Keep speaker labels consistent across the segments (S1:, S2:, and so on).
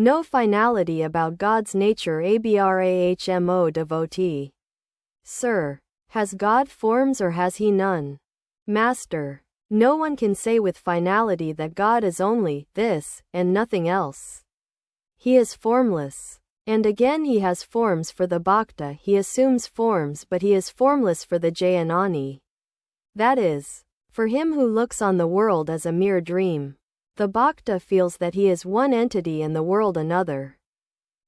S1: No finality about God's nature. Abrahmo devotee. Sir, has God forms or has he none? Master, no one can say with finality that God is only this and nothing else. He is formless. And again he has forms for the bhakta, he assumes forms, but he is formless for the jnani. That is, for him who looks on the world as a mere dream. The bhakta feels that he is one entity and the world another.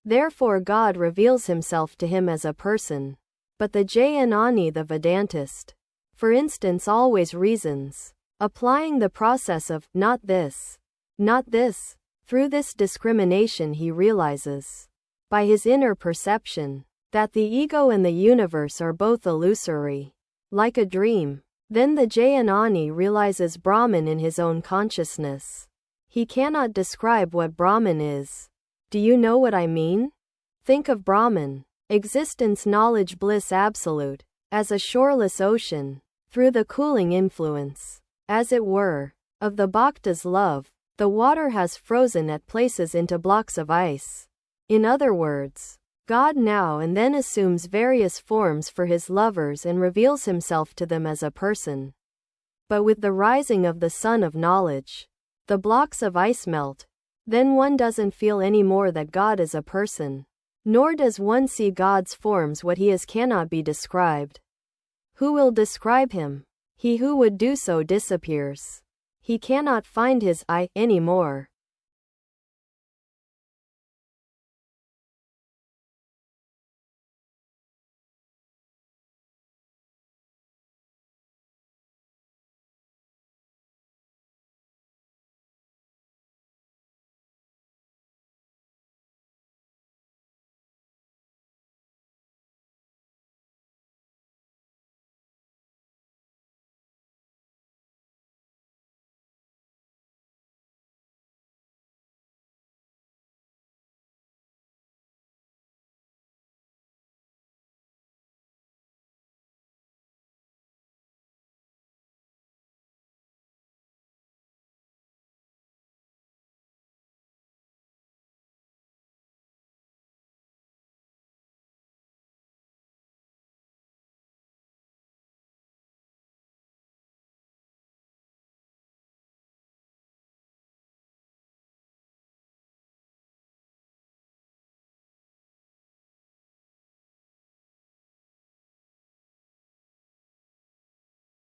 S1: Therefore God reveals himself to him as a person. But the jnani, the Vedantist, for instance, always reasons, applying the process of not this, not this. Through this discrimination he realizes, by his inner perception, that the ego and the universe are both illusory, like a dream. Then the jnani realizes Brahman in his own consciousness. He cannot describe what Brahman is. Do you know what I mean? Think of Brahman, existence, knowledge, bliss absolute, as a shoreless ocean, through the cooling influence, as it were, of the bhakta's love. The water has frozen at places into blocks of ice. In other words, God now and then assumes various forms for his lovers and reveals himself to them as a person. But with the rising of the sun of knowledge, the blocks of ice melt. Then one doesn't feel any more that God is a person. Nor does one see God's forms. What he is cannot be described. Who will describe him? He who would do so disappears. He cannot find his I anymore.